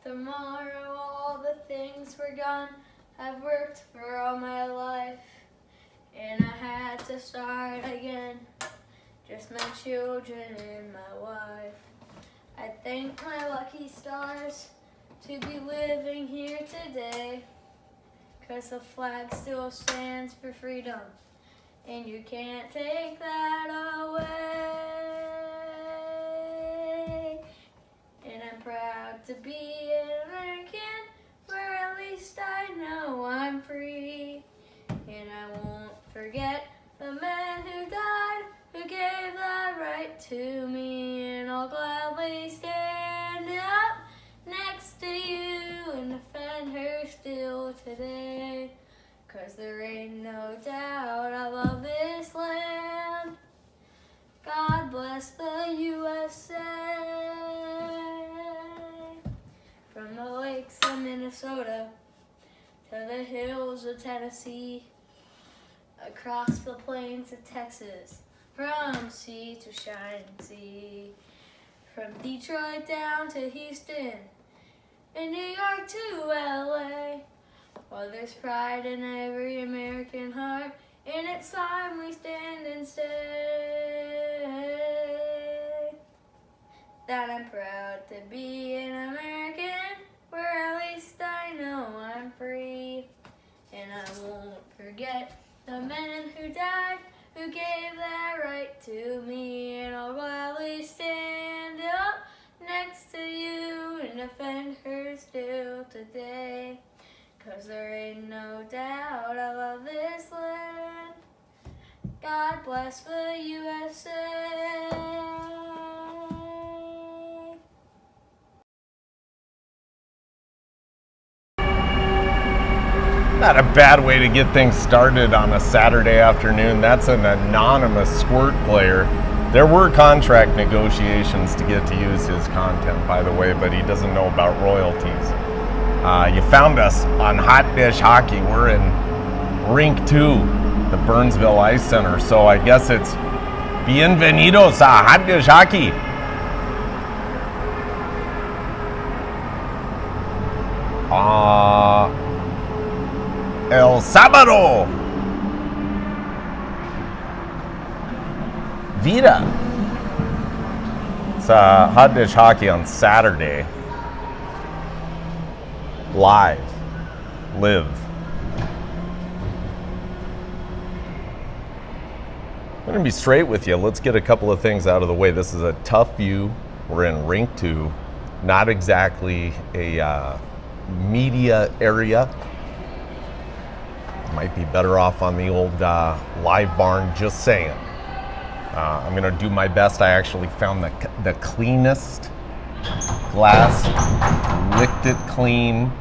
Tomorrow all the things were gone. I've worked for all my life, and I had to start again. Just my children and my wife. I thank my lucky stars to be living here today, 'cause the flag still stands for freedom, and you can't take that away. And I'm proud to be an American, where at least I know I'm free. And I won't forget the men who died, who gave that right to me. And I'll gladly stand up next to you and defend her still today. 'Cause there ain't no doubt I love this land. God bless the USA. From the lakes of Minnesota to the hills of Tennessee, across the plains of Texas, from sea to shining sea, from Detroit down to Houston, and New York to LA. Well, there's pride in every American heart, and it's time we stand and say that I'm proud to be an American, where at least I know I'm free. And I won't forget the men who died, who gave that right to me. And I'll gladly stand up next to you and defend her still today. 'Cause there ain't no doubt I love this land. God bless the USA. Not a bad way to get things started on a Saturday afternoon. That's an anonymous Squirt player. There were contract negotiations to get to use his content, by the way, but he doesn't know about royalties. You found us on Hot Dish Hockey. We're in Rink 2, the Burnsville Ice Center. So I guess it's bienvenidos a Hot Dish Hockey. El Sábado. Vida. It's Hot Dish Hockey on Saturday. Live. I'm going to be straight with you. Let's get a couple of things out of the way. This is a tough view. We're in Rink 2. Not exactly a media area. Might be better off on the old live barn, just saying. I'm going to do my best. I actually found the cleanest glass, licked it clean.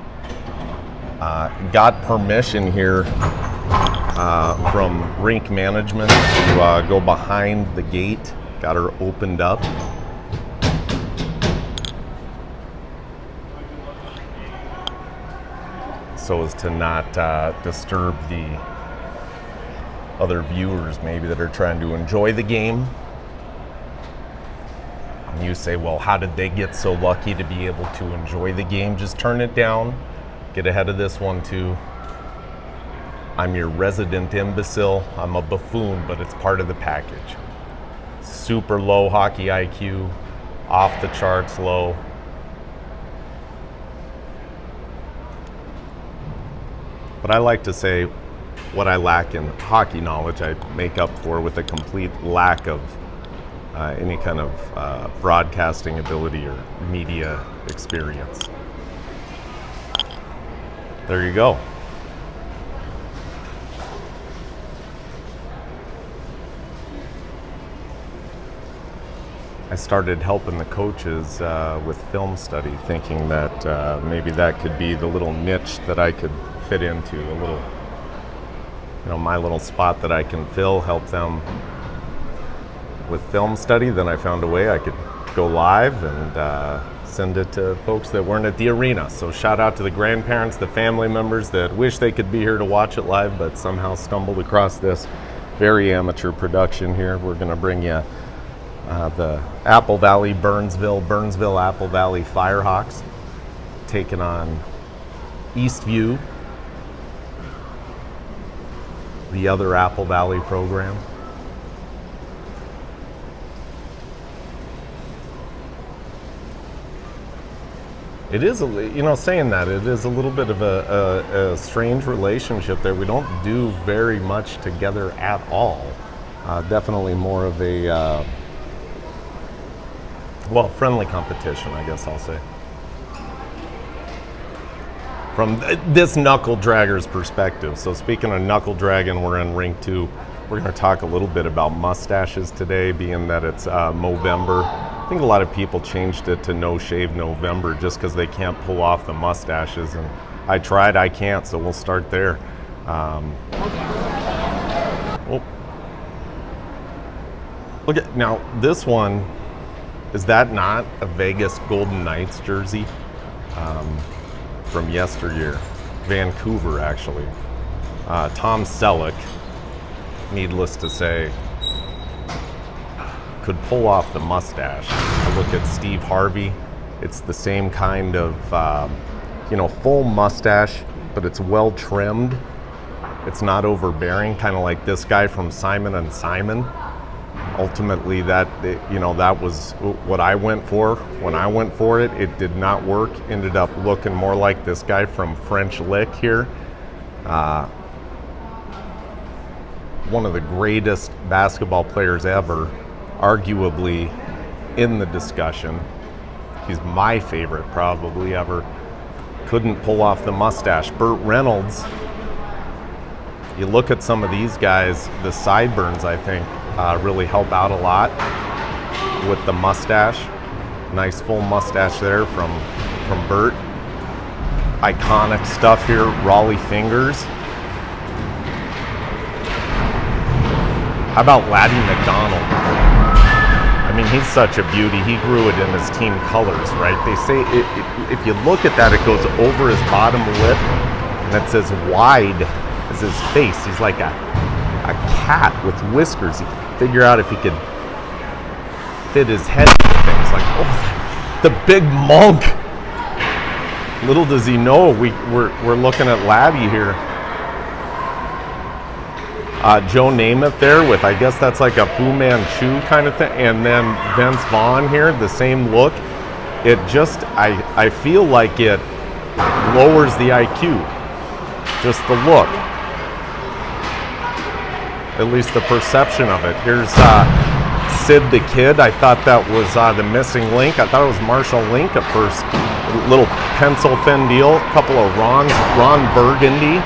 Got permission here from Rink management to go behind the gate. Got her opened up. So as to not disturb the other viewers maybe that are trying to enjoy the game. And you say, well, how did they get so lucky to be able to enjoy the game? Just turn it down. Get ahead of this one too. I'm your resident imbecile. I'm a buffoon, but it's part of the package. Super low hockey IQ, off the charts low. But I like to say what I lack in hockey knowledge, I make up for with a complete lack of any kind of broadcasting ability or media experience. There you go. I started helping the coaches with film study, thinking that maybe that could be the little niche that I could fit into, a little, my little spot that I can fill, help them with film study. Then I found a way I could go live and send it to folks that weren't at the arena. So shout out to the grandparents, the family members that wish they could be here to watch it live, but somehow stumbled across this very amateur production here. We're going to bring you the Apple Valley Burnsville Apple Valley Firehawks taking on Eastview, the other Apple Valley program. It is, saying that, it is a little bit of a strange relationship there. We don't do very much together at all. Definitely more of a, friendly competition, I guess I'll say. From this knuckle dragger's perspective. So speaking of knuckle dragging, we're in Rink 2. We're going to talk a little bit about mustaches today, being that it's Movember. I think a lot of people changed it to No Shave November just because they can't pull off the mustaches. And I tried, I can't, so we'll start there. Look at, now this one, is that not a Vegas Golden Knights jersey? From yesteryear, Vancouver actually. Tom Selleck, needless to say, could pull off the mustache. I look at Steve Harvey, it's the same kind of, full mustache, but it's well trimmed. It's not overbearing, kind of like this guy from Simon and Simon. Ultimately, that was what I went for. When I went for it, it did not work. Ended up looking more like this guy from French Lick here. One of the greatest basketball players ever, arguably in the discussion. He's my favorite probably ever. Couldn't pull off the mustache. Burt Reynolds, you look at some of these guys, the sideburns, I think, really help out a lot with the mustache. Nice full mustache there from Burt. Iconic stuff here, Raleigh fingers. How about Laddie McDonald? I mean, he's such a beauty. He grew it in his team colors, right? They say if you look at that, it goes over his bottom lip, and it's as wide as his face. He's like a cat with whiskers. He could figure out if he could fit his head into things. Like, oh, the big monk. Little does he know we're looking at Laddie here. Joe Namath there with, I guess that's like a Fu Manchu kind of thing, and then Vince Vaughn here, the same look. It just, I feel like it lowers the IQ, just the look. At least the perception of it. Here's Sid the Kid. I thought that was the missing link. I thought it was Marshall Link at first. A little pencil thin deal. A couple of Ron Burgundy.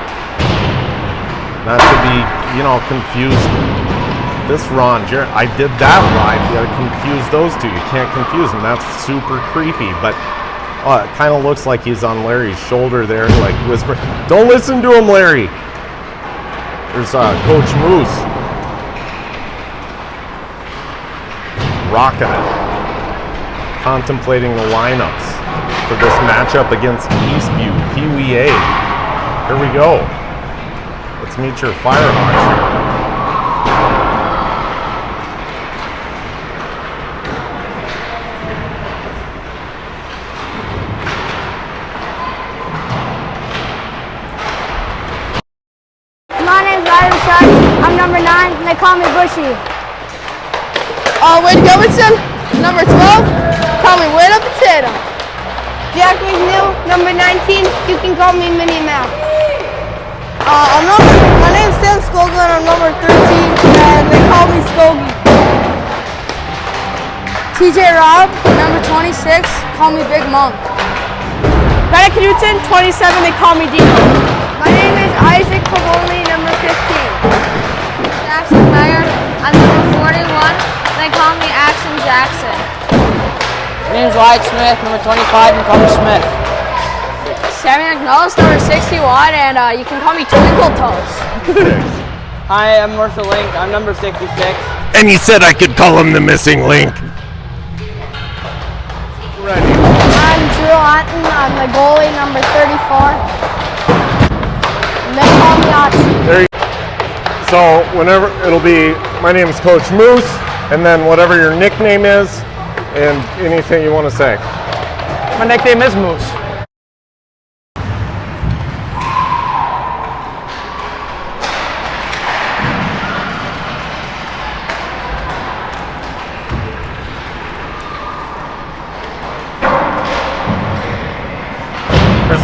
Not to be, confused. This Ron, I did that live. You gotta confuse those two. You can't confuse them. That's super creepy. But it kind of looks like he's on Larry's shoulder there, like whisper. Don't listen to him, Larry. There's Coach Moose. Rocking it. Contemplating the lineups for this matchup against Eastview, PWA. Here we go. Let's meet your Firehawks. I'm number 9, and they call me Bushy. Wade Gilbertson, number 12, call me Wade Potato. Jack McNeil, number 19, you can call me Minnie Mouse. My name's Sam Skogel, and I'm number 13, and they call me Skogie. TJ Robb, number 26, call me Big Monk. Benny Knudsen, 27, they call me Dino. My name is Isaac Pavoni, number 15. Jackson Meyer, I'm number 41. They call me Action Jackson. My name is Wyatt Smith, number 25, and call me Smith. Sammy McNullis, number 61, and you can call me Twinkle Toes. Hi, I'm Marshall Link. I'm number 66. And he said I could call him the missing link. Ready. I'm Drew Otten. I'm the goalie, number 34. And they call me Otten. There you go. So whenever it'll be, my name is Coach Moose, and then whatever your nickname is, and anything you want to say. My nickname is Moose.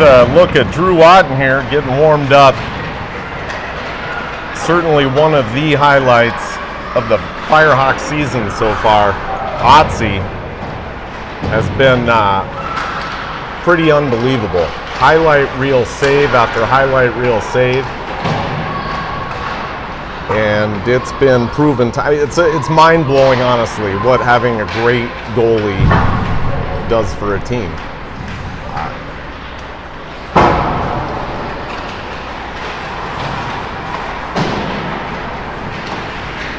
a look at Drew Otten here getting warmed up. Certainly one of the highlights of the Firehawks season so far. Otzi has been pretty unbelievable. Highlight reel save after highlight reel save. And it's been proven, it's mind-blowing, honestly, what having a great goalie does for a team.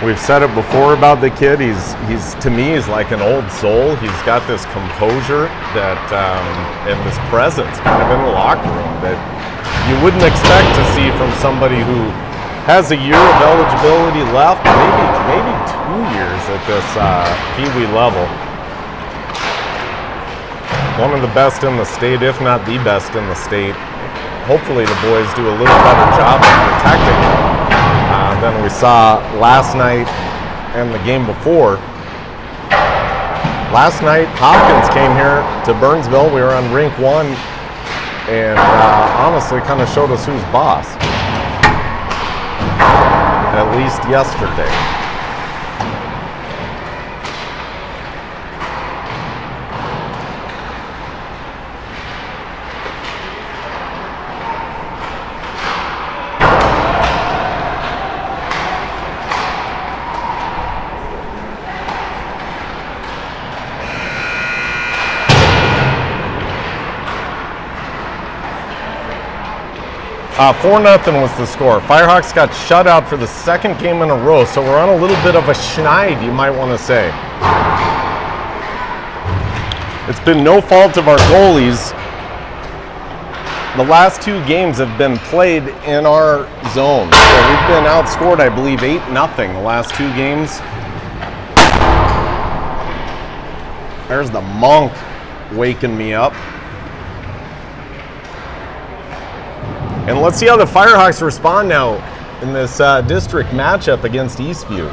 We've said it before about the kid. He's to me, he's like an old soul. He's got this composure that, and this presence kind of in the locker room that you wouldn't expect to see from somebody who has a year of eligibility left, maybe 2 years at this Pee Wee level. One of the best in the state, if not the best in the state. Hopefully the boys do a little better job of protecting him than we saw last night and the game before. Last night, Hopkins came here to Burnsville. We were on Rink 1 and honestly kind of showed us who's boss. At least yesterday. Four 4-0 was the score. Firehawks got shut out for the second game in a row, so we're on a little bit of a schneid, you might want to say. It's been no fault of our goalies. The last 2 games have been played in our zone. So we've been outscored, I believe, 8-0 the last 2 games. There's the monk waking me up. And let's see how the Firehawks respond now in this district matchup against Eastview.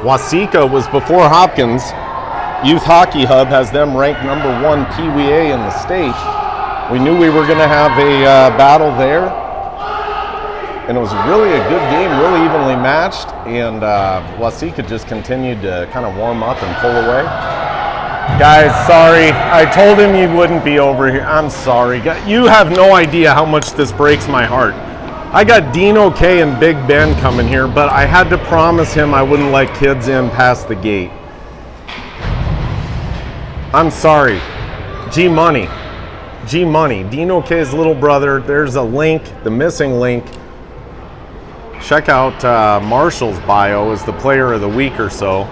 Waseca was before Hopkins. Youth Hockey Hub has them ranked number 1 PWA in the state. We knew we were going to have a battle there. And it was really a good game, really evenly matched. And Waseca just continued to kind of warm up and pull away. Guys, sorry. I told him you wouldn't be over here. I'm sorry. You have no idea how much this breaks my heart. I got Dino K and Big Ben coming here, but I had to promise him I wouldn't let kids in past the gate. I'm sorry. G-Money. G-Money. Dino K's little brother. There's a link, the missing link. Check out Marshall's bio as the player of the week or so.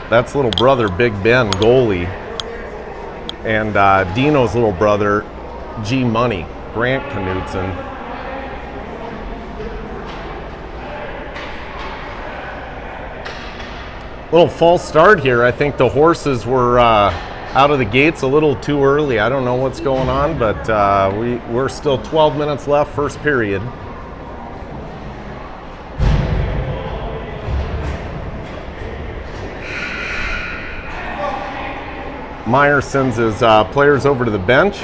That's little brother, Big Ben, goalie. And Dino's little brother, G-Money, Grant Knudsen. Little false start here. I think the horses were out of the gates a little too early. I don't know what's going on, but we're still 12 minutes left, first period. Meyer sends his players over to the bench.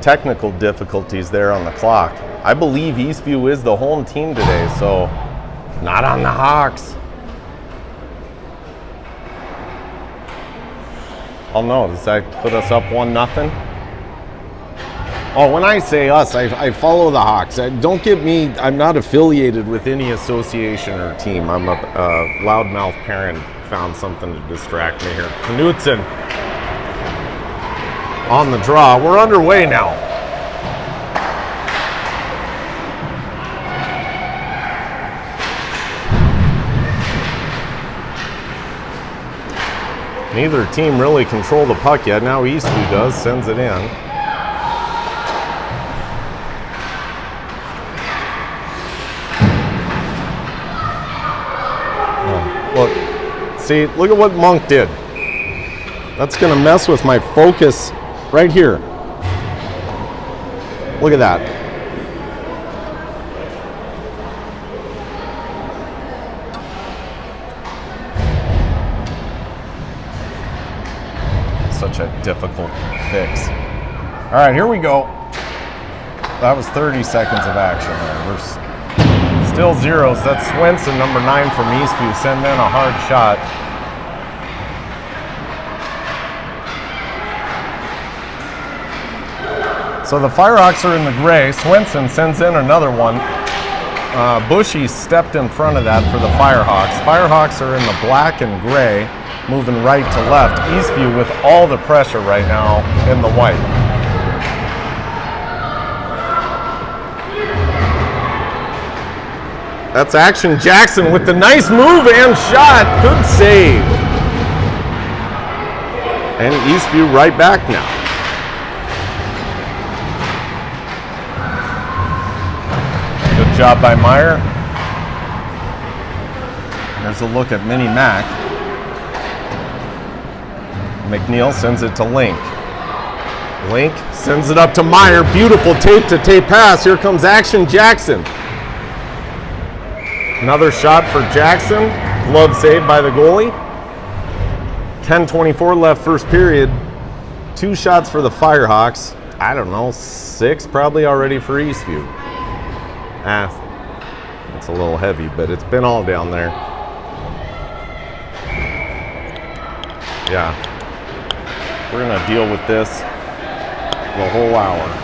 Technical difficulties there on the clock. I believe Eastview is the home team today, so not on the Hawks. Oh no, does that put us up 1-0? Oh, when I say us, I follow the Hawks. Don't get me, I'm not affiliated with any association or team. I'm a loudmouth parent, found something to distract me here. Knudsen on the draw. We're underway now. Neither team really control the puck yet. Now Eastview does, sends it in. Look, see, look at what Monk did. That's gonna mess with my focus right here. Look at that. such a difficult fix. All right, here we go. That was 30 seconds of action there. We're still zeros. That's Swenson, number 9 from Eastview, send in a hard shot. So the Firehawks are in the gray. Swenson sends in another one. Bushy stepped in front of that for the Firehawks. Firehawks are in the black and gray, moving right to left. Eastview with all the pressure right now in the white. That's Action Jackson with the nice move and shot. Good save. And Eastview right back now. Good job by Meyer. There's a look at Mini Mac. McNeil sends it to Link. Link sends it up to Meyer. Beautiful tape-to-tape pass. Here comes Action Jackson. Another shot for Jackson. Glove saved by the goalie. 10:24 left first period. 2 shots for the Firehawks. I don't know, 6 probably already for Eastview. It's a little heavy, but it's been all down there. Yeah. We're gonna deal with this the whole hour.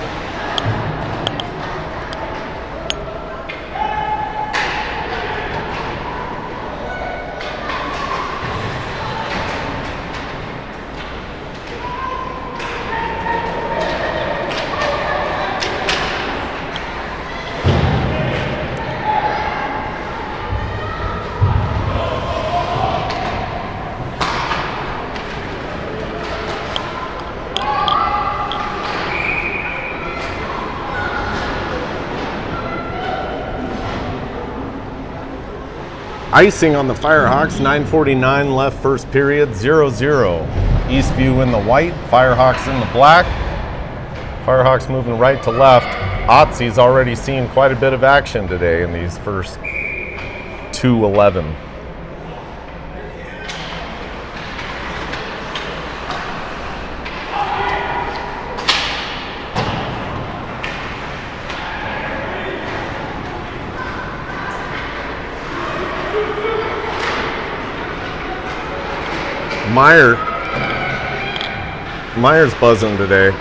Icing on the Firehawks, 9:49 left first period, 0-0. Eastview in the white, Firehawks in the black. Firehawks moving right to left. Otzi's already seen quite a bit of action today in these first 2:11. Meyer's buzzing today.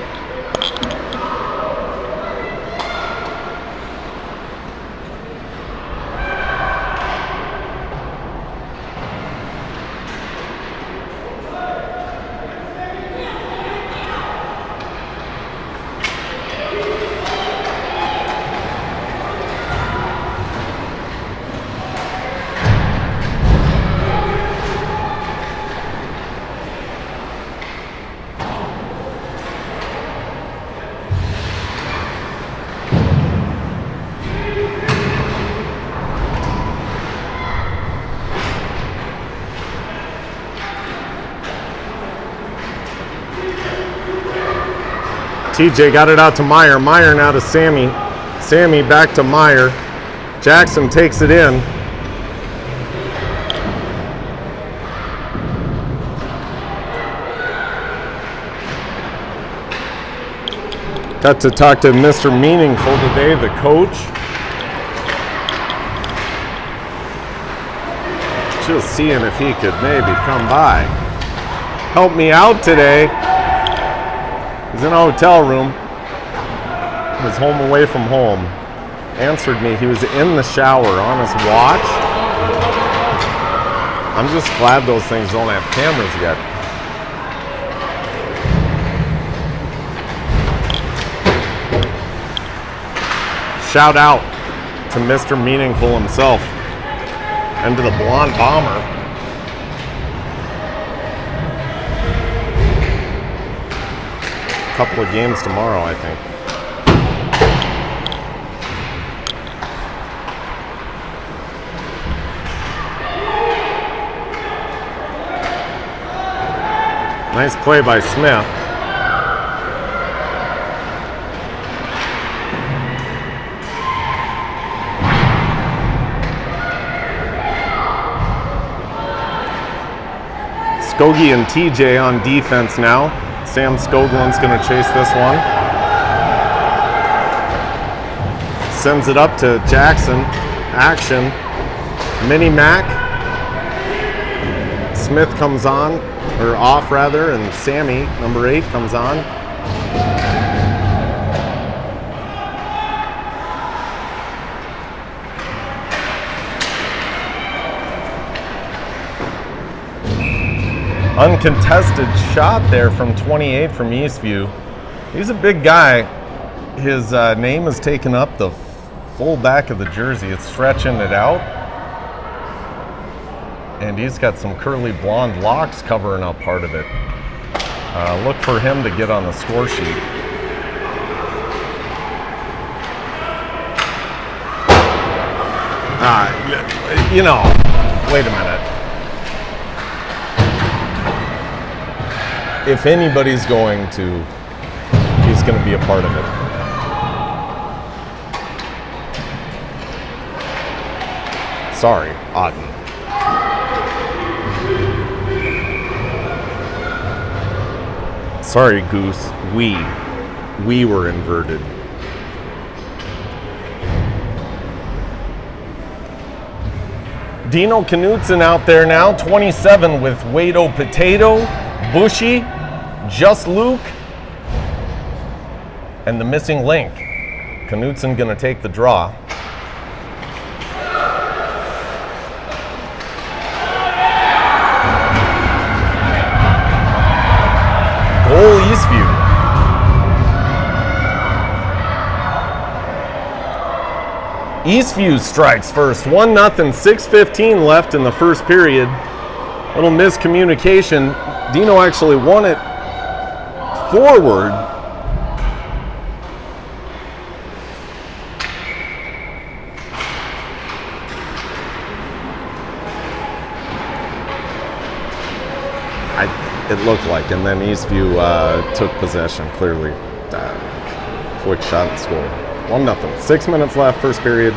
TJ got it out to Meyer. Meyer now to Sammy. Sammy back to Meyer. Jackson takes it in. Got to talk to Mr. Meaningful today, the coach. Just seeing if he could maybe come by. Help me out today. He's in a hotel room. He was home away from home. Answered me. He was in the shower on his watch. I'm just glad those things don't have cameras yet. Shout out to Mr. Meaningful himself and to the Blonde Bomber. Couple of games tomorrow, I think. Nice play by Smith. Skogie and TJ on defense now. Sam Skoglund's going to chase this one. Sends it up to Jackson. Action. Mini Mac. Smith comes on, or off rather, and Sammy, number 8, comes on. Uncontested shot there from 28 from Eastview. He's a big guy. His name is taken up the full back of the jersey. It's stretching it out. And he's got some curly blonde locks covering up part of it. Look for him to get on the score sheet. You know, wait a minute. If anybody's going to, he's going to be a part of it. Sorry, Otten. Sorry, Goose. We were inverted. Dino Knutson out there now, 27 with Wado Potato, Bushy, Just Luke, and the missing link. Knutson gonna take the draw. Goal Eastview. Eastview strikes first, 1-0, 6:15 left in the first period. Little miscommunication. Dino actually won it forward. It looked like, and then Eastview took possession, clearly. Quick shot and score. 1-0, 6 minutes left, first period.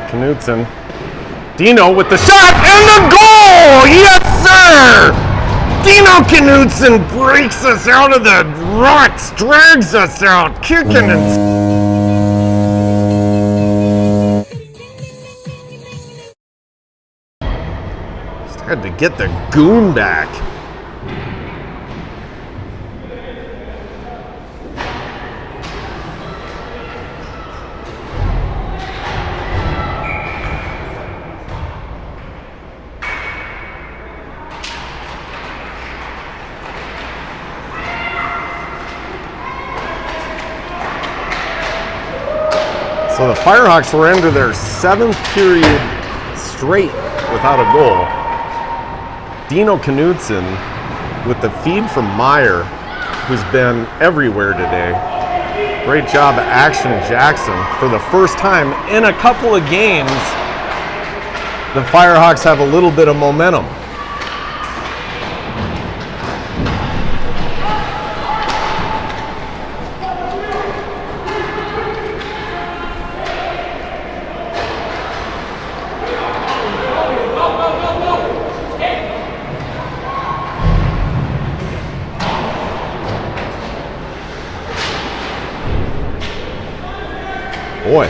Knutson. Dino with the shot and the goal! Yes, sir! Dino Knutson breaks us out of the ruts, drags us out, kicking and... Just had to get the goon back. So the Firehawks were into their 7th period straight without a goal. Dino Knutson with the feed from Meyer, who's been everywhere today. Great job at Action Jackson. For the first time in a couple of games, the Firehawks have a little bit of momentum. Boy.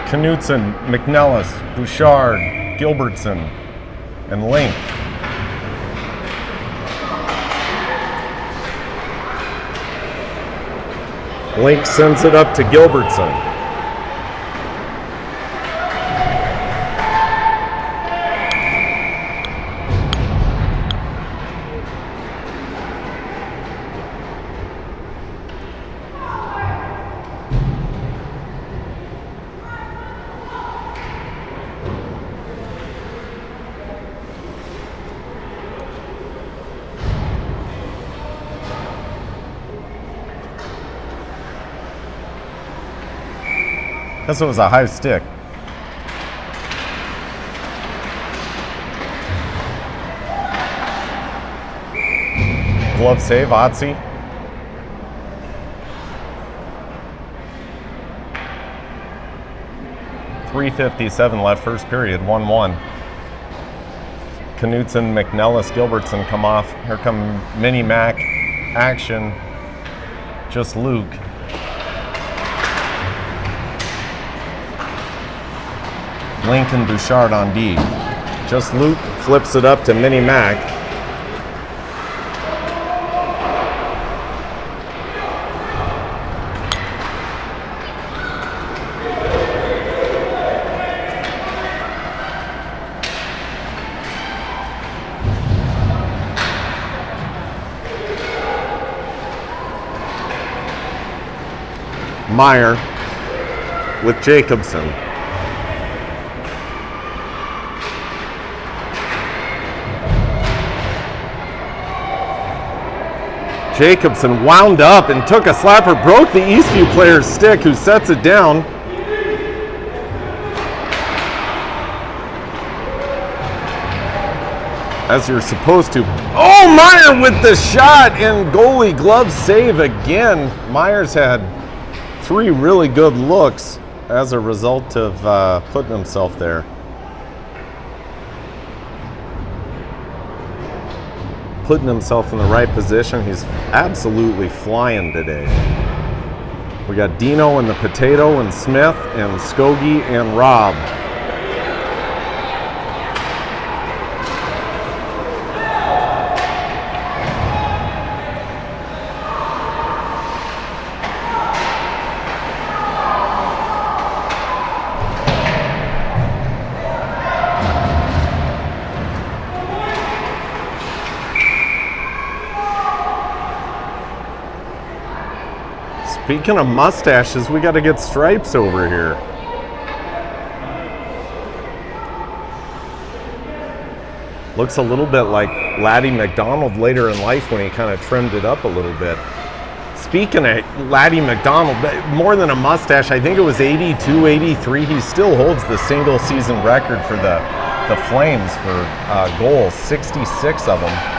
Knutson, McNellis, Bouchard, Gilbertson, and Link. Link sends it up to Gilbertson. Guess it was a high stick. Glove save, Otzi. .357 left, first period, 1-1. Knutson, McNellis, Gilbertson come off. Here come Mini Mac action. Just Luke. Lincoln Bouchard on D. Just Luke flips it up to Mini Mac. Meyer with Jacobson. Jacobson wound up and took a slapper, broke the Eastview player's stick, who sets it down. As you're supposed to. Oh, Meyer with the shot and goalie glove save again. Meyer's had 3 really good looks as a result of putting himself there. Putting himself in the right position. He's absolutely flying today. We got Dino and the Potato and Smith and Skogie and Rob. Speaking of mustaches, we got to get Stripes over here. Looks a little bit like Laddie McDonald later in life when he kind of trimmed it up a little bit. Speaking of Laddie McDonald, more than a mustache, I think it was 82, 83. He still holds the single season record for the Flames for goals, 66 of them.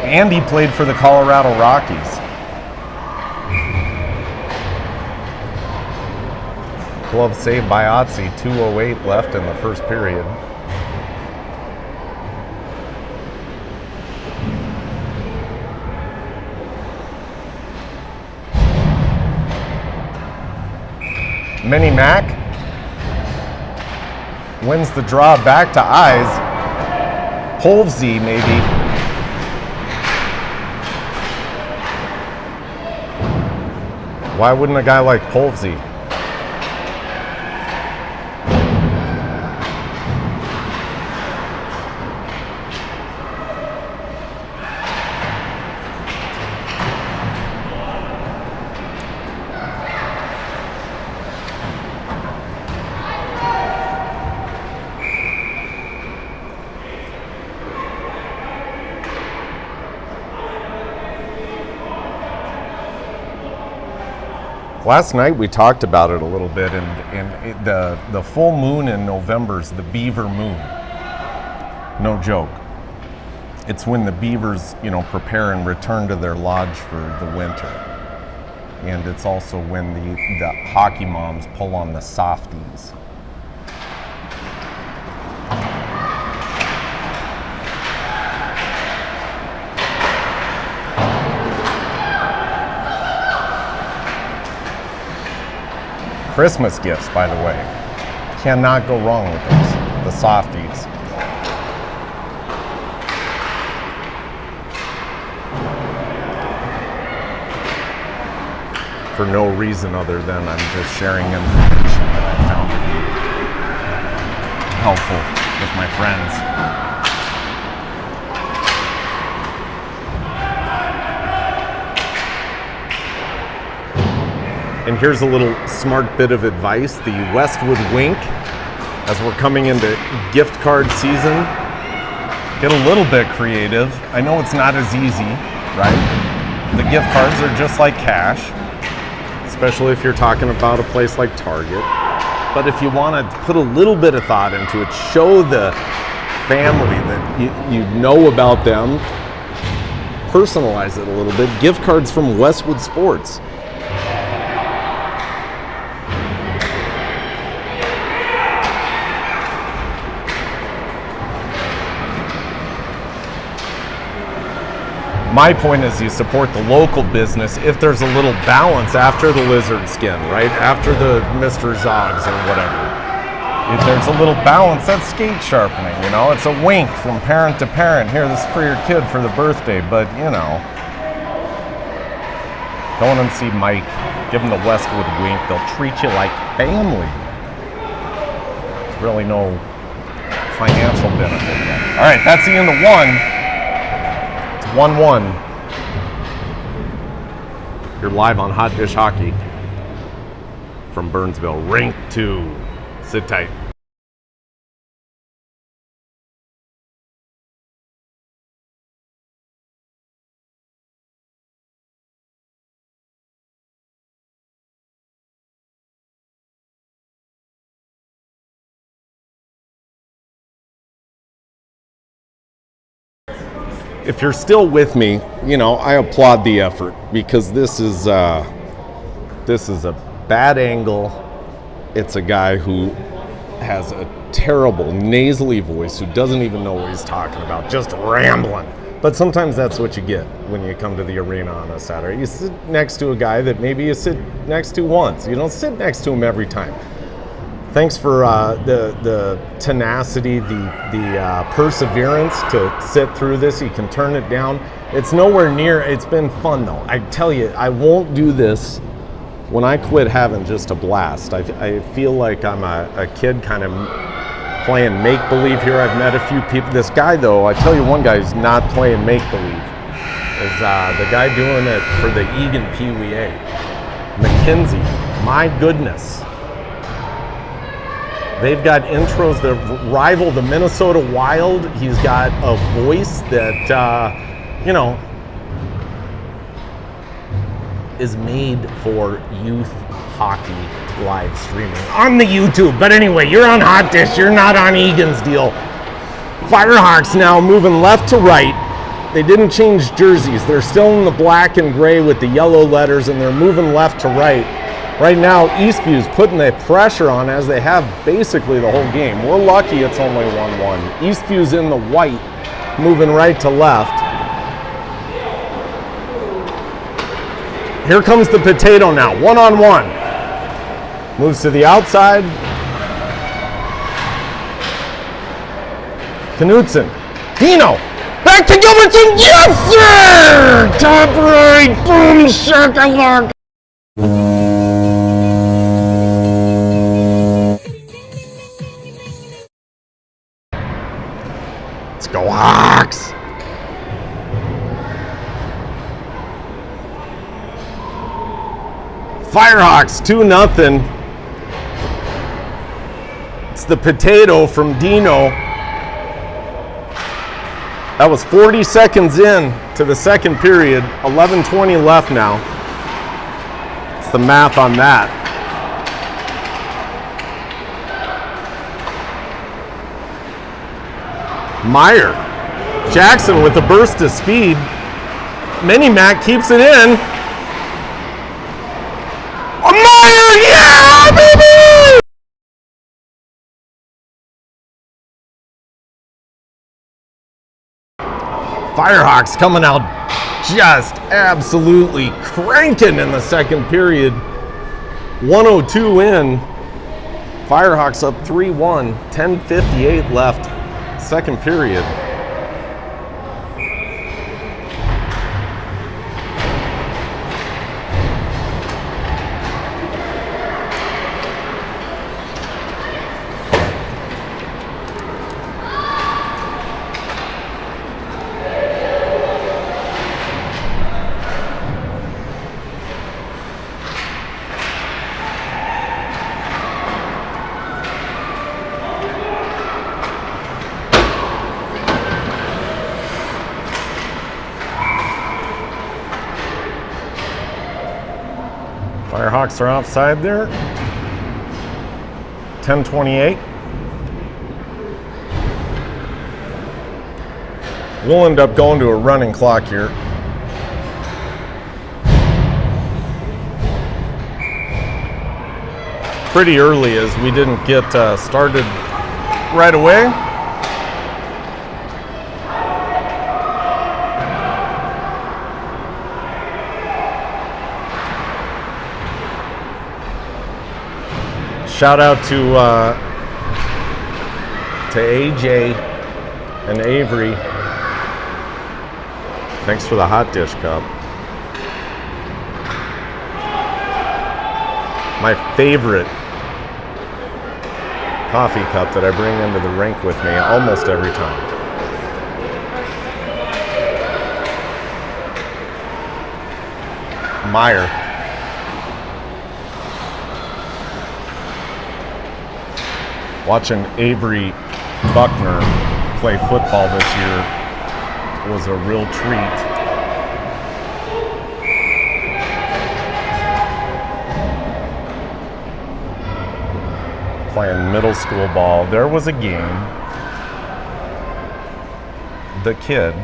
And he played for the Colorado Rockies. Glove saved by Otzi, 2:08 left in the first period. Mini Mac wins the draw back to Eyes. Polvzy maybe. Why wouldn't a guy like Polvzy? Last night we talked about it a little bit, and the full moon in November is the beaver moon. No joke. It's when the beavers, prepare and return to their lodge for the winter. And it's also when the hockey moms pull on the softies. Christmas gifts, by the way. Cannot go wrong with those. The softies. For no reason other than I'm just sharing information that I found to be helpful with my friends. And here's a little smart bit of advice. The Westwood Wink, as we're coming into gift card season, get a little bit creative. I know it's not as easy, right? The gift cards are just like cash, especially if you're talking about a place like Target. But if you want to put a little bit of thought into it, show the family that you know about them, personalize it a little bit. Gift cards from Westwood Sports. My point is you support the local business if there's a little balance after the lizard skin, right? After the Mr. Zogs or whatever. If there's a little balance, that's skate sharpening, you know? It's a wink from parent to parent. Here, this is for your kid for the birthday, but you know. Go in and see Mike. Give him the Westwood wink. They'll treat you like family. There's really no financial benefit there. All right, that's the end of one. 1-1. You're live on Hot Dish Hockey from Burnsville. Rink 2. Sit tight. If you're still with me, you know, I applaud the effort because this is a bad angle. It's a guy who has a terrible nasally voice who doesn't even know what he's talking about, just rambling. But sometimes that's what you get when you come to the arena on a Saturday. You sit next to a guy that maybe you sit next to once. You don't sit next to him every time. Thanks for the tenacity, the perseverance to sit through this. You can turn it down. It's nowhere near, it's been fun though. I tell you, I won't do this when I quit having just a blast. I feel like I'm a kid kind of playing make-believe here. I've met a few people. This guy though, I tell you one guy who's not playing make-believe is the guy doing it for the Egan PWA. McKenzie, my goodness. They've got intros that rival the Minnesota Wild. He's got a voice that, you know, is made for youth hockey live streaming on the YouTube. But anyway, you're on Hot Dish. You're not on Egan's deal. Firehawks now moving left to right. They didn't change jerseys. They're still in the black and gray with the yellow letters, and they're moving left to right. Right now, Eastview's putting the pressure on as they have basically the whole game. We're lucky it's only 1-1. Eastview's in the white, moving right to left. Here comes the potato now, one-on-one. Moves to the outside. Knutson. Dino. Back to Gilbertson. Yes, sir! Top right. Boom, shakalaka. Go Hawks! Firehawks 2-0. It's the potato from Dino. That was 40 seconds in to the second period. 11:20 left now. It's the math on that. Meyer. Jackson with a burst of speed. Mini-Mac keeps it in. Meyer, yeah, baby! Firehawks coming out just absolutely cranking in the second period. 102 in. Firehawks up 3-1. 10:58 left. Second period. Firehawks are outside there. 10:28. We'll end up going to a running clock here. Pretty early as we didn't get started right away. Shout out to AJ and Avery. Thanks for the hot dish cup. My favorite coffee cup that I bring into the rink with me almost every time. Meyer. Watching Avery Buckner play football this year was a real treat. Playing middle school ball, there was a game. The kid,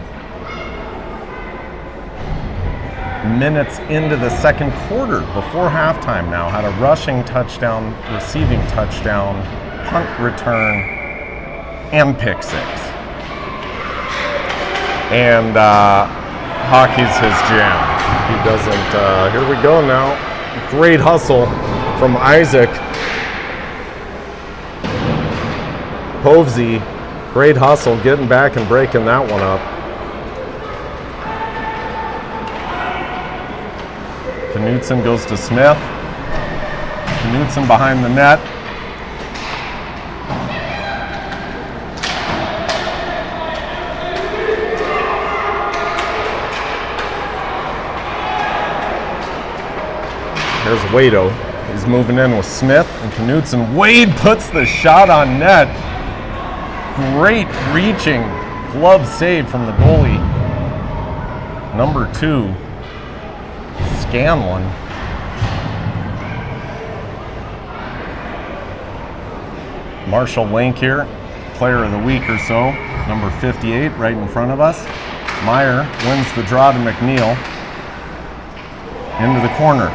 minutes into the second quarter, before halftime now, had a rushing touchdown, receiving touchdown, punt return, and pick six. And hockey's his jam. He doesn't, here we go now. Great hustle from Isaac Povsey. Great hustle, getting back and breaking that one up. Knutson goes to Smith. Knutson behind the net. There's Wado. He's moving in with Smith and Knutson. Wade puts the shot on net. Great reaching glove save from the goalie. Number 2, Scanlon. Marshall Link here, player of the week or so. Number 58 right in front of us. Meyer wins the draw to McNeil. Into the corner.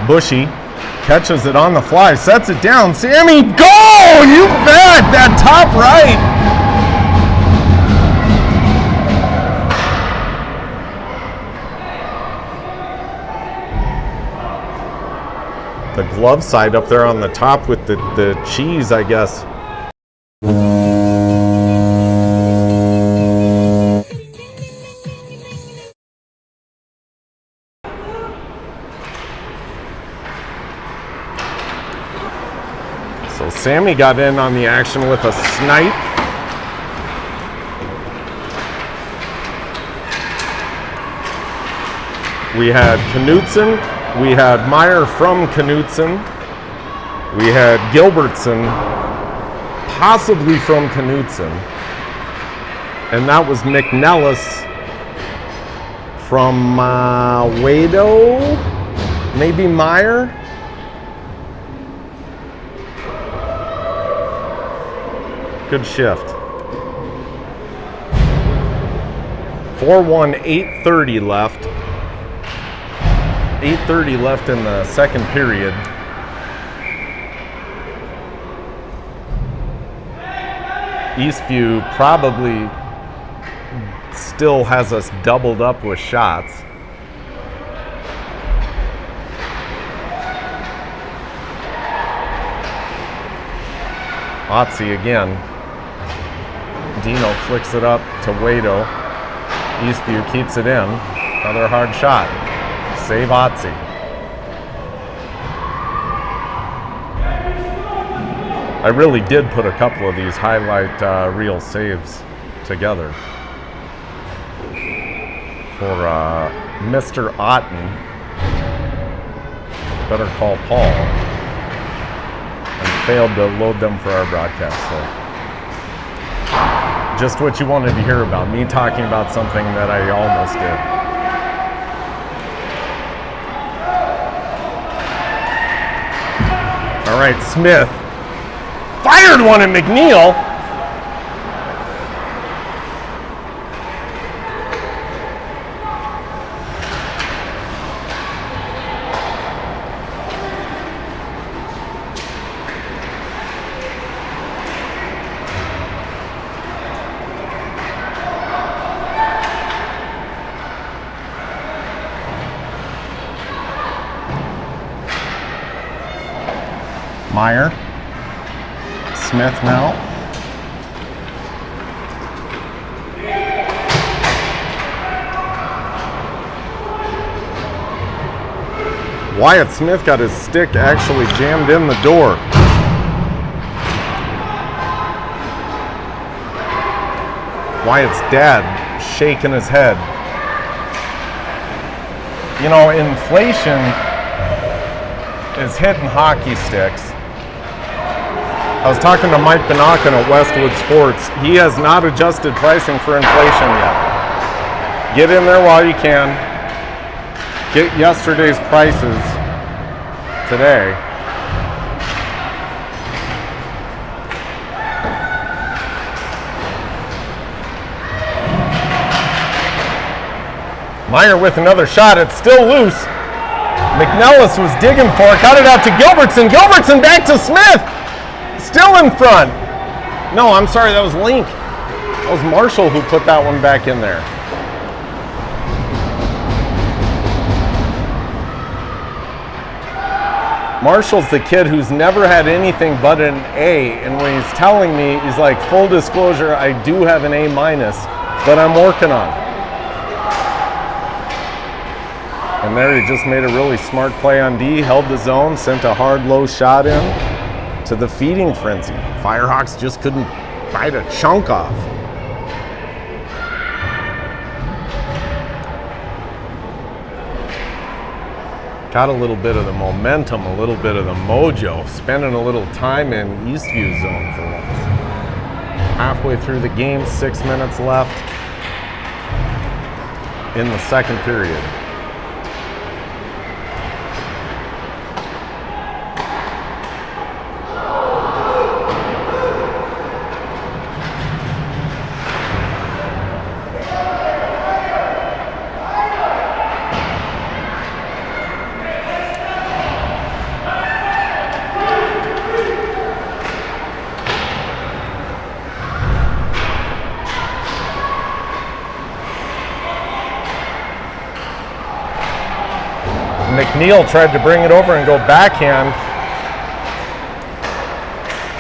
Bushy catches it on the fly, sets it down. Sammy, go! You bet! That top right. The glove side up there on the top with the cheese, I guess. So Sammy got in on the action with a snipe. We had Knutson, we had Meyer from Knutson, we had Gilbertson, possibly from Knutson, and that was McNellis from Wado, maybe Meyer. Good shift. 4-1, 8:30 left. 8:30 left in the second period. Eastview probably still has us doubled up with shots. Otzi again. Dino flicks it up to Wado. Eastview keeps it in. Another hard shot. Save Otzi. I really did put a couple of these highlight reel saves together for Mr. Otten. Better call Paul. And failed to load them for our broadcast. So just what you wanted to hear about, me talking about something that I almost did. All right, Smith fired one at McNeil. Meyer. Smith now. Wyatt Smith got his stick actually jammed in the door. Wyatt's dad shaking his head. You know, inflation is hitting hockey sticks. I was talking to Mike Benakin at Westwood Sports. He has not adjusted pricing for inflation yet. Get in there while you can. Get yesterday's prices today. Meyer with another shot. It's still loose. McNellis was digging for it. Got it out to Gilbertson. Gilbertson back to Smith. Still in front. No, I'm sorry, that was Link. That was Marshall who put that one back in there. Marshall's the kid who's never had anything but an A, and when he's telling me, he's like, full disclosure, I do have an A minus, but I'm working on it. And there he just made a really smart play on D, held the zone, sent a hard low shot in to the feeding frenzy. Firehawks just couldn't bite a chunk off. Got a little bit of the momentum, a little bit of the mojo, spending a little time in Eastview zone for once. Halfway through the game, 6 minutes left in the second period. McNeil tried to bring it over and go backhand.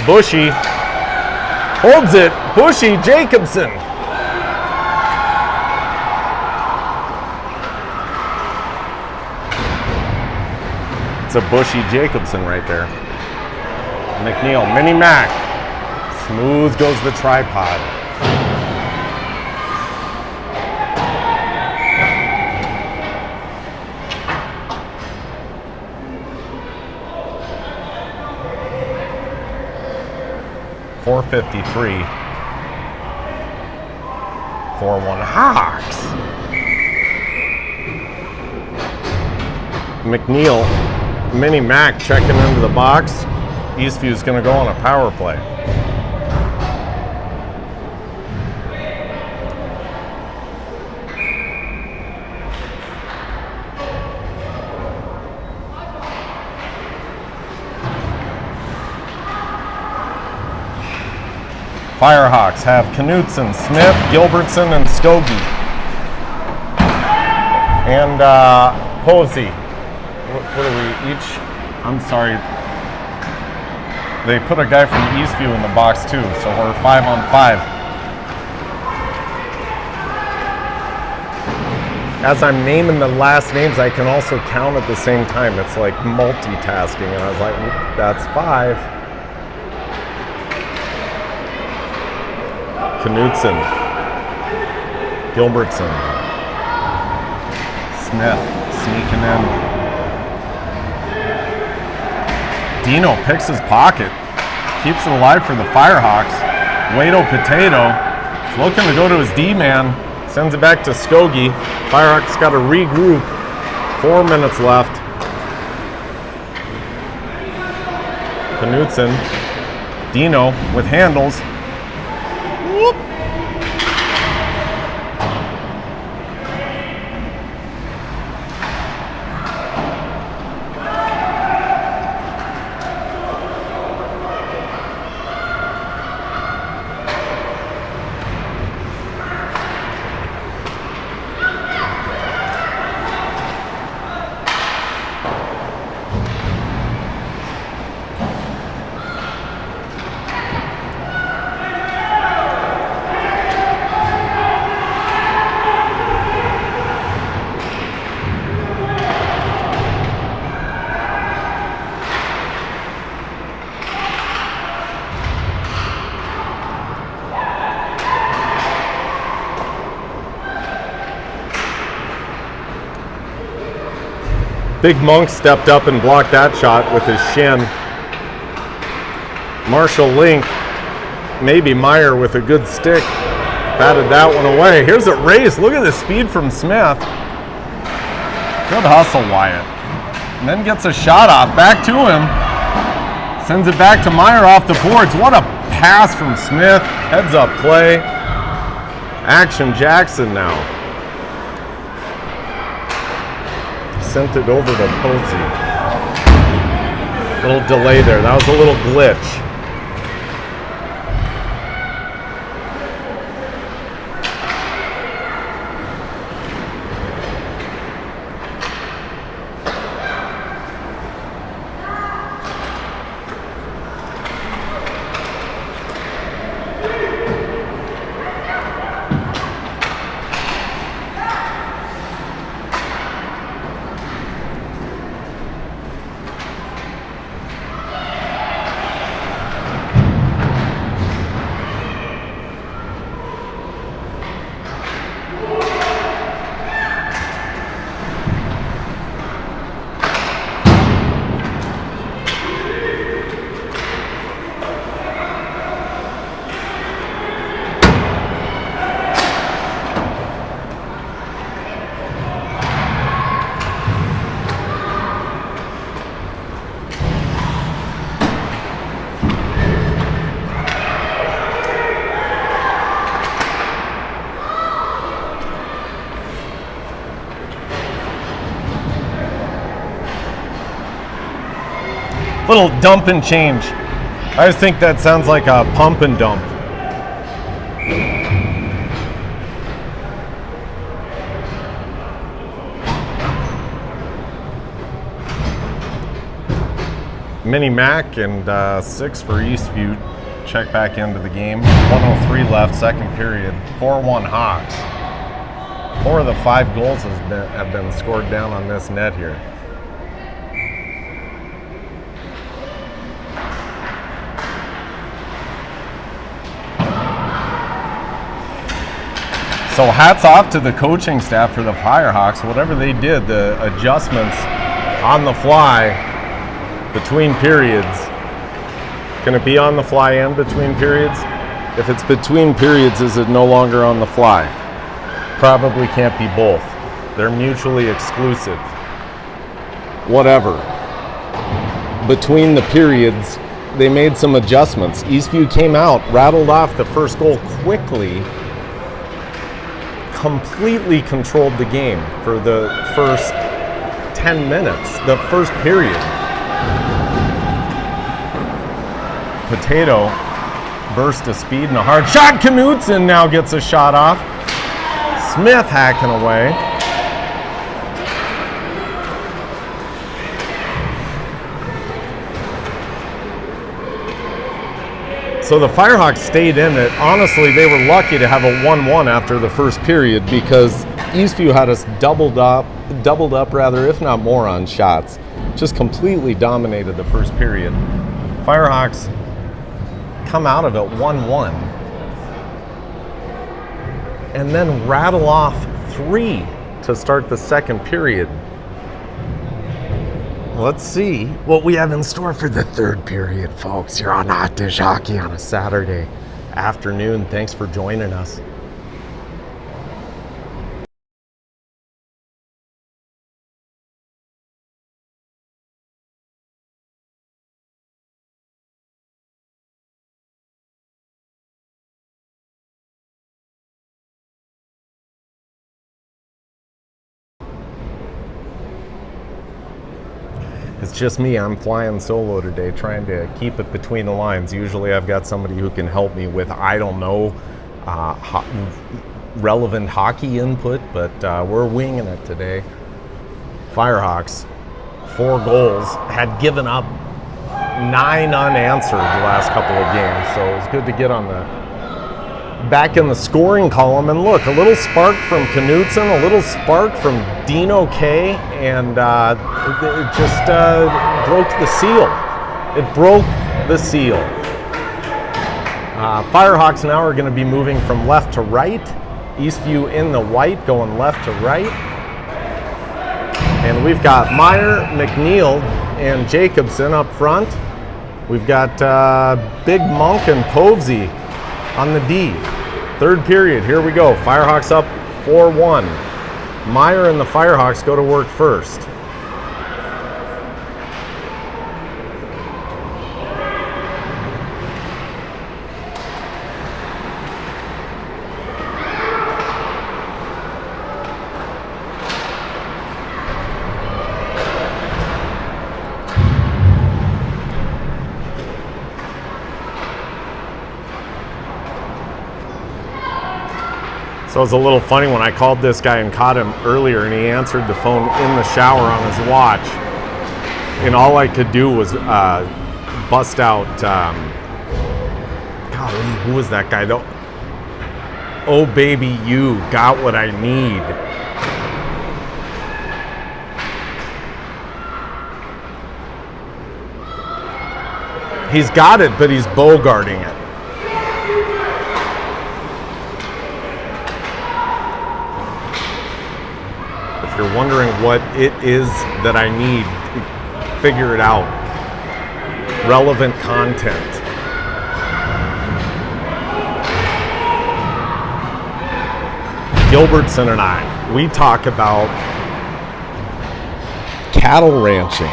Bushy holds it. Bushy Jacobson. It's a Bushy Jacobson right there. McNeil, Mini Mac. Smooth goes the tripod. .453. 4-1 Hawks. McNeil, Mini Mac checking into the box. Eastview's going to go on a power play. Firehawks have Knutson, Smith, Gilbertson, and Stogie. And Posey. What are we each? I'm sorry. They put a guy from Eastview in the box too, so we're 5-on-5. As I'm naming the last names, I can also count at the same time. It's like multitasking, and I was like, that's 5. Knutson, Gilbertson, Smith sneaking in. Dino picks his pocket, keeps it alive for the Firehawks. Waito Potato is looking to go to his D-man, sends it back to Stogie. Firehawks got to regroup. 4 minutes left. Knutson, Dino with handles. Whoop. Big Monk stepped up and blocked that shot with his shin. Marshall Link, maybe Meyer with a good stick, batted that one away. Here's a race. Look at the speed from Smith. Good hustle, Wyatt. And then gets a shot off. Back to him. Sends it back to Meyer off the boards. What a pass from Smith. Heads up play. Action Jackson now. Sent it over to Posey. Little delay there. That was a little glitch. Little dump and change. I just think that sounds like a pump and dump. Mini Mac and 6 for Eastview. Check back into the game. 1:03 left, second period. 4-1 Hawks. 4 of the 5 goals have been scored down on this net here. So hats off to the coaching staff for the Firehawks. Whatever they did, the adjustments on the fly between periods. Can it be on the fly and between periods? If it's between periods, is it no longer on the fly? Probably can't be both. They're mutually exclusive. Whatever. Between the periods, they made some adjustments. Eastview came out, rattled off the first goal quickly, completely controlled the game for the first 10 minutes, the first period. Potato burst of speed and a hard shot. Knutson now gets a shot off. Smith hacking away. So the Firehawks stayed in it. Honestly, they were lucky to have a 1-1 after the first period because Eastview had us doubled up rather, if not more, on shots. Just completely dominated the first period. Firehawks come out of it 1-1 and then rattle off 3 to start the second period. Let's see what we have in store for the third period, folks. You're on Hot Dish Hockey on a Saturday afternoon. Thanks for joining us. It's just me. I'm flying solo today, trying to keep it between the lines. Usually I've got somebody who can help me with, I don't know, relevant hockey input, but we're winging it today. Firehawks, 4 goals, had given up 9 unanswered the last couple of games, so it was good to get on the back in the scoring column. And look, a little spark from Knutson, a little spark from Dino K, and it just broke the seal. It broke the seal. Firehawks now are going to be moving from left to right. Eastview in the white, going left to right. And we've got Meyer, McNeil, and Jacobson up front. We've got Big Monk and Povsey on the D. Third period, here we go. Firehawks up 4-1. Meyer and the Firehawks go to work first. So it was a little funny when I called this guy and caught him earlier, and he answered the phone in the shower on his watch. And all I could do was bust out, golly, who was that guy though? Oh baby, you got what I need. He's got it, but he's bogarting it. You're wondering what it is that I need, figure it out. Relevant content. Gilbertson and I, we talk about cattle ranching.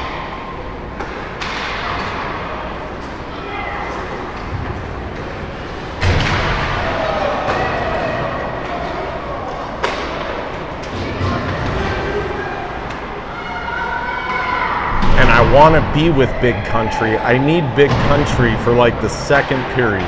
I want to be with Big Country. I need Big Country for like the second period.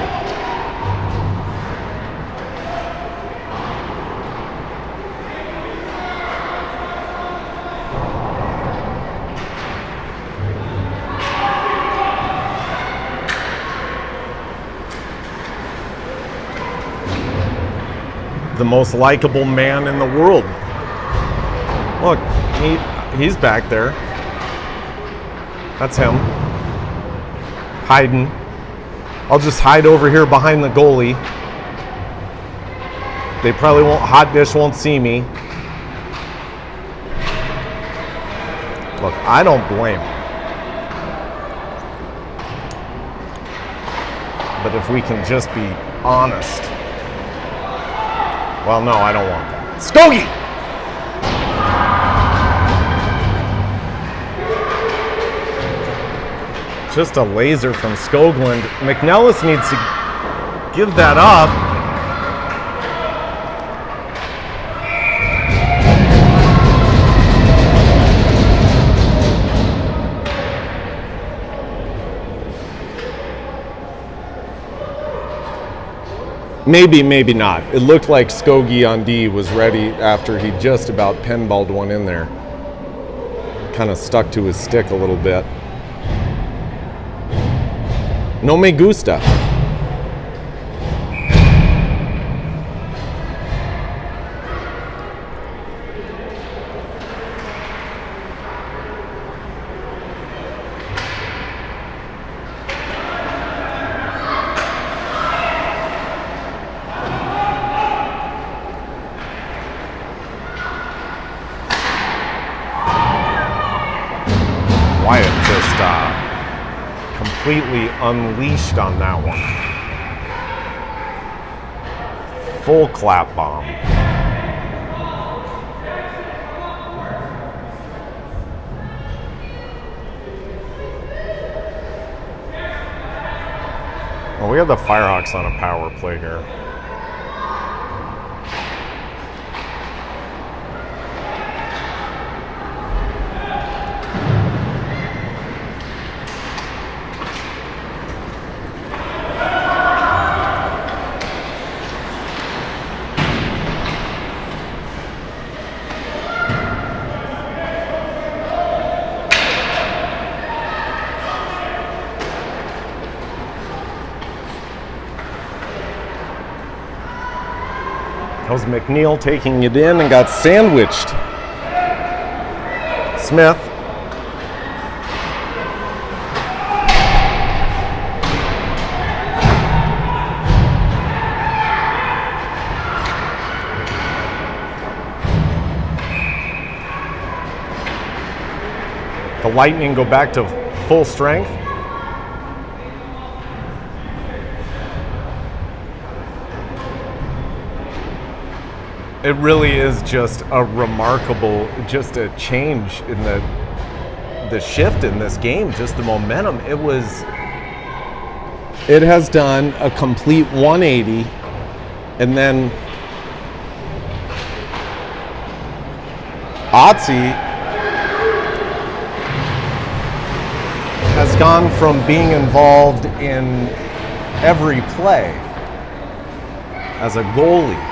The most likable man in the world. Look, he's back there. That's him. Hiding. I'll just hide over here behind the goalie. They probably won't, Hot Dish won't see me. Look, I don't blame him. But if we can just be honest. Well, no, I don't want that. Skogie! Just a laser from Skoglund. McNellis needs to give that up. Maybe, maybe not. It looked like Skogie on D was ready after he just about pinballed one in there. Kind of stuck to his stick a little bit. No me gusta. Wyatt just completely unleashed on that one. Full clap bomb. Well, we have the Firehawks on a power play here. That was McNeil taking it in and got sandwiched. Smith. The Lightning go back to full strength. It really is just a remarkable, just a change in the shift in this game, just the momentum. It has done a complete 180, and then Otzi has gone from being involved in every play as a goalie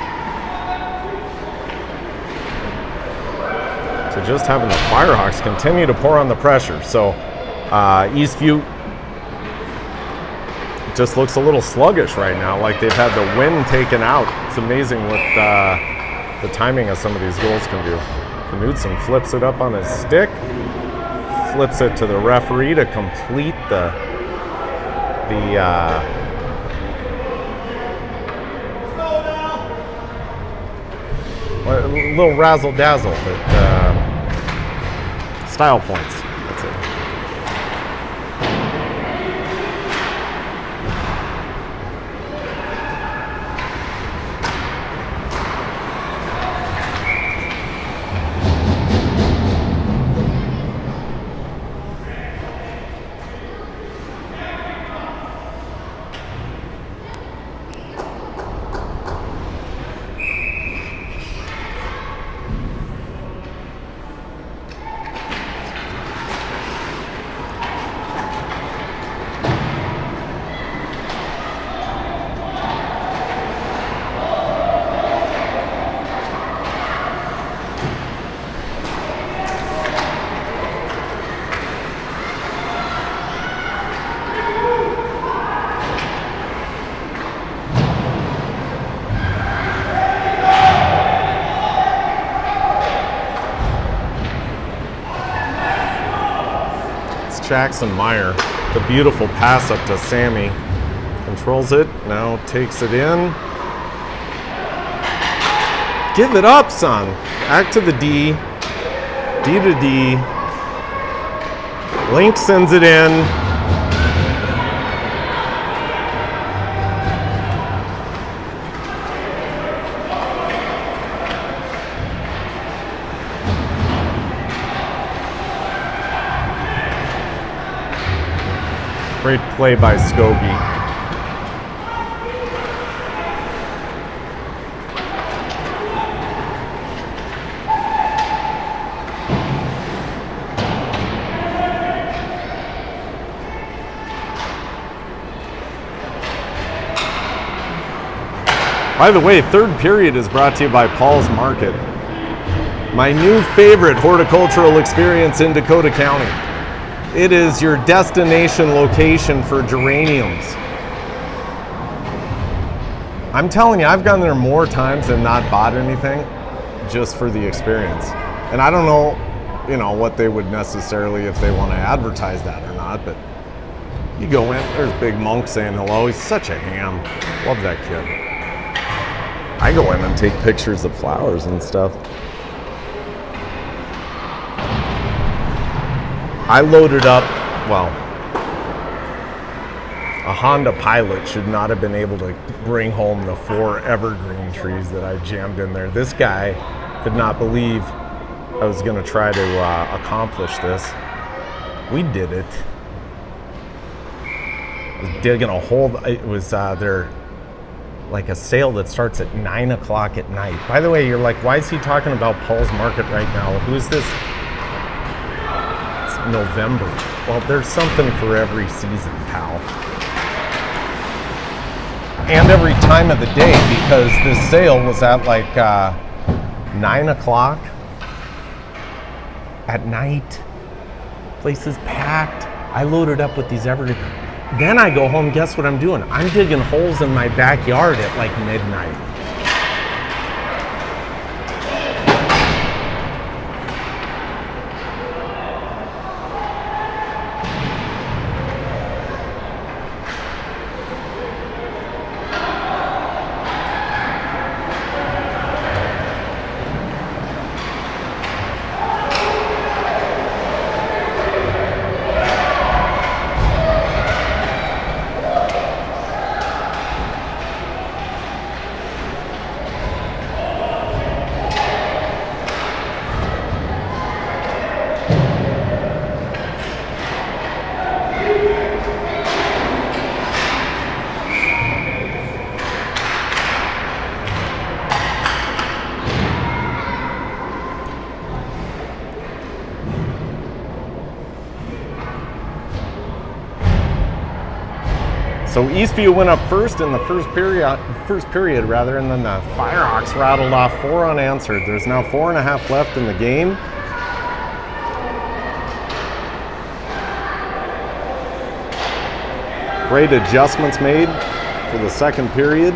to just having the Firehawks continue to pour on the pressure. So Eastview just looks a little sluggish right now, like they've had the wind taken out. It's amazing what the timing of some of these goals can do. Knudsen flips it up on his stick, flips it to the referee to complete the little razzle dazzle, but style points. That's it. Jackson Meyer, the beautiful pass up to Sammy. Controls it, now takes it in. Give it up, son. Back to the D. D to D. Link sends it in. Great play by Skogie. By the way, third period is brought to you by Paul's Market, my new favorite horticultural experience in Dakota County. It is your destination location for geraniums. I'm telling you, I've gone there more times than not bought anything just for the experience. And I don't know, what they would necessarily, if they want to advertise that or not, but you go in, there's Big Monk saying hello. He's such a ham. Love that kid. I go in and take pictures of flowers and stuff. I loaded up, a Honda Pilot should not have been able to bring home the 4 evergreen trees that I jammed in there. This guy could not believe I was going to try to accomplish this. We did it. I was digging a hole. It was there, like a sale that starts at 9 o'clock at night. By the way, you're like, why is he talking about Paul's Market right now? Who's this? It's November. Well, there's something for every season, pal. And every time of the day, because this sale was at like 9 o'clock at night. Place is packed. I loaded up with these evergreen. Then I go home, guess what I'm doing? I'm digging holes in my backyard at like midnight. So Eastview went up first in the first period, and then the Firehawks rattled off 4 unanswered. There's now 4.5 left in the game. Great adjustments made for the second period.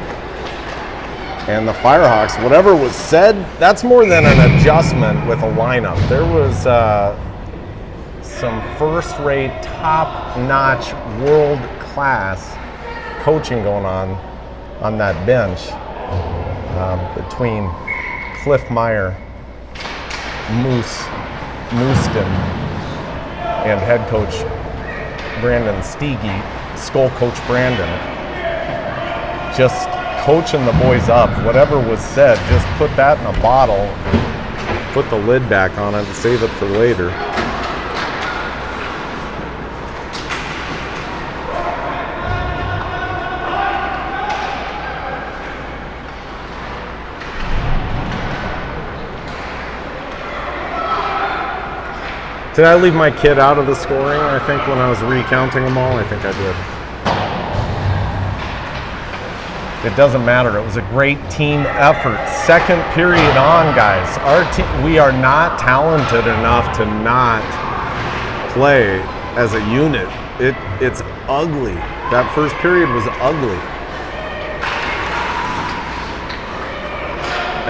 And the Firehawks, whatever was said, that's more than an adjustment with a lineup. There was some first-rate, top-notch, world-class coaching going on that bench between Cliff Meyer, Mooston, and head coach Brandon Steege, Skull Coach Brandon. Just coaching the boys up. Whatever was said, just put that in a bottle, put the lid back on it, and save it for later. Did I leave my kid out of the scoring, I think, when I was recounting them all? I think I did. It doesn't matter. It was a great team effort. Second period on, guys. Our team, we are not talented enough to not play as a unit. It's ugly. That first period was ugly.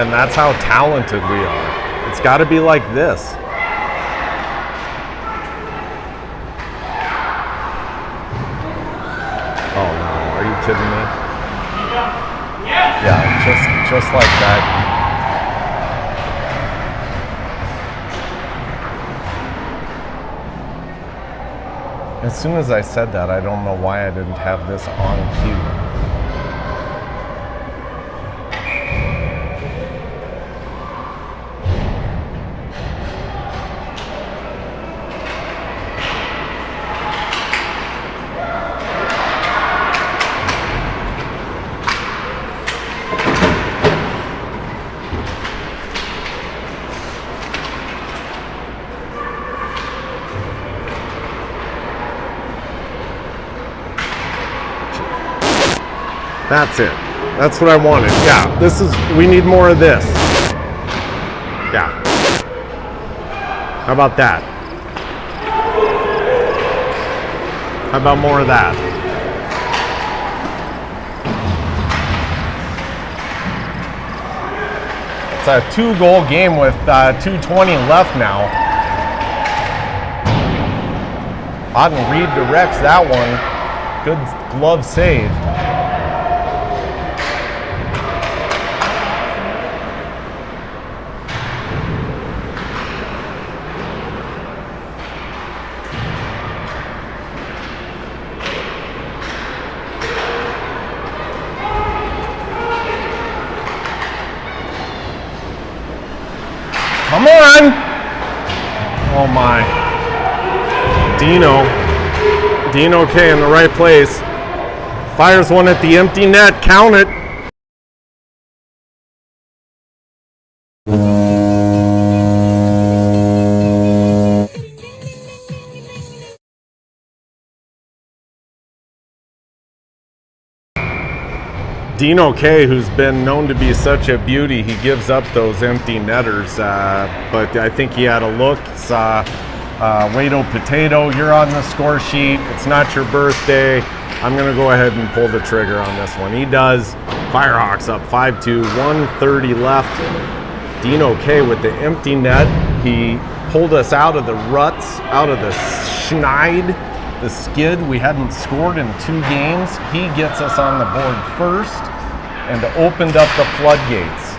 And that's how talented we are. It's got to be like this. Kidding me? Yeah, just like that. As soon as I said that, I don't know why I didn't have this on cue. That's it. That's what I wanted. Yeah, this is, we need more of this. Yeah. How about that? How about more of that? It's a 2-goal game with 2:20 left now. Auden Reed directs that one. Good glove save. Come on! Oh my. Dino K in the right place. Fires one at the empty net. Count it. Dino K, who's been known to be such a beauty, he gives up those empty netters, but I think he had a look, saw Wado Potato, you're on the score sheet, it's not your birthday, I'm going to go ahead and pull the trigger on this one. He does. Firehawks up 5-2, 1:30 left. Dino K with the empty net. He pulled us out of the ruts, out of the schneid, the skid. We hadn't scored in 2 games. He gets us on the board first and opened up the floodgates.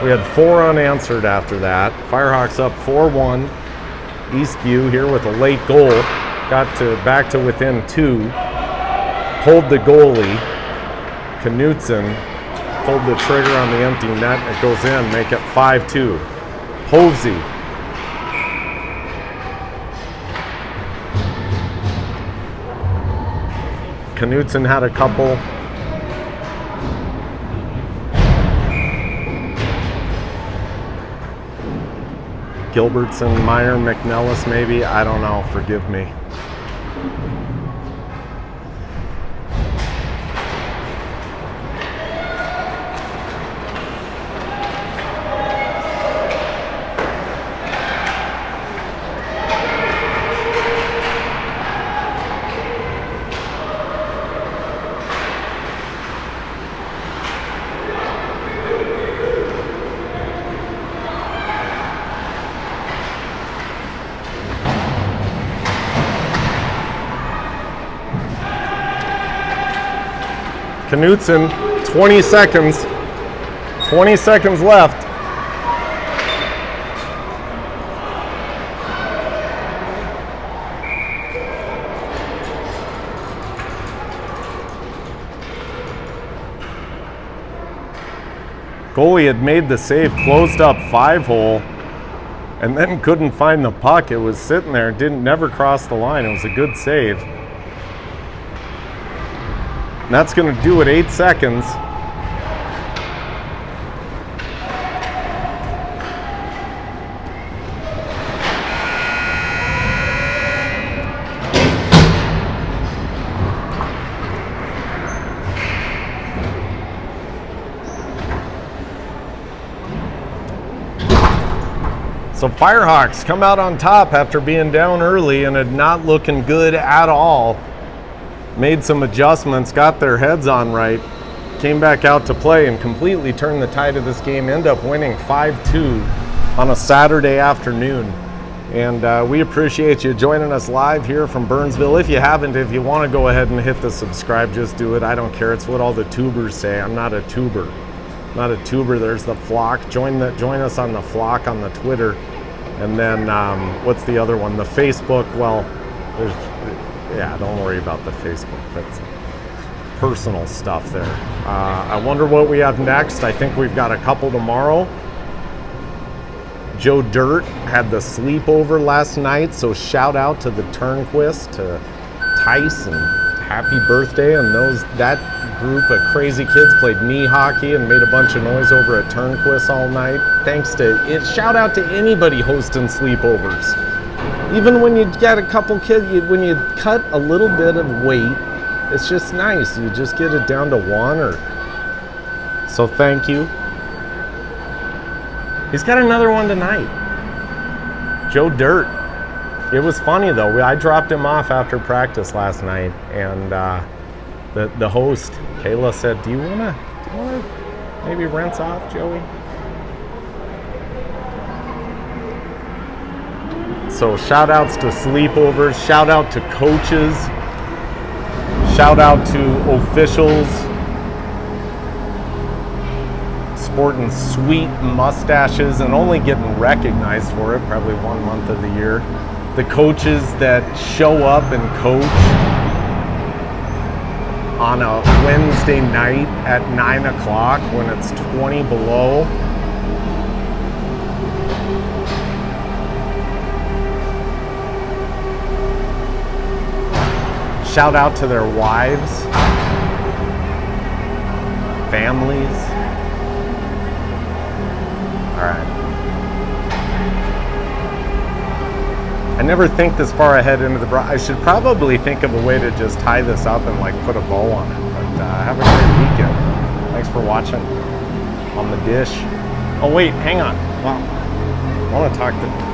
We had 4 unanswered after that. Firehawks up 4-1. Eastview here with a late goal. Got back to within 2. Pulled the goalie. Knutson pulled the trigger on the empty net. It goes in, make it 5-2. Povsey. Knutson had a couple. Gilbertson, Meyer, McNellis maybe, I don't know, forgive me. Knutson, 20 seconds. 20 seconds left. Goalie had made the save, closed up 5-hole, and then couldn't find the puck. It was sitting there, never crossed the line. It was a good save. And that's going to do it, 8 seconds. So Firehawks come out on top after being down early and it not looking good at all. Made some adjustments, got their heads on right, came back out to play and completely turned the tide of this game, end up winning 5-2 on a Saturday afternoon. And we appreciate you joining us live here from Burnsville. If you haven't, if you want to go ahead and hit the subscribe, just do it. I don't care. It's what all the tubers say. I'm not a tuber. Not a tuber. There's the flock. Join us on the flock on the Twitter. And then what's the other one? The Facebook. Well, yeah, don't worry about the Facebook. That's personal stuff there. I wonder what we have next. I think we've got a couple tomorrow. Joe Dirt had the sleepover last night, so shout out to the Turnquist, to Tice, and happy birthday. And that group of crazy kids played knee hockey and made a bunch of noise over at Turnquist all night. Thanks to it. Shout out to anybody hosting sleepovers. Even when you get a couple kids, when you cut a little bit of weight, it's just nice. You just get it down to 1 or So thank you. He's got another one tonight. Joe Dirt. It was funny though. I dropped him off after practice last night, and the host, Kayla, said, do you wanna maybe rinse off Joey? So shout outs to sleepovers, shout out to coaches, shout out to officials sporting sweet mustaches and only getting recognized for it probably 1 month of the year. The coaches that show up and coach on a Wednesday night at 9 o'clock when it's 20 below. Shout out to their wives, families. All right. I never think this far ahead into the I should probably think of a way to just tie this up and like put a bow on it. But have a great weekend. Thanks for watching on the dish. Oh wait, hang on. Wow. I want to talk to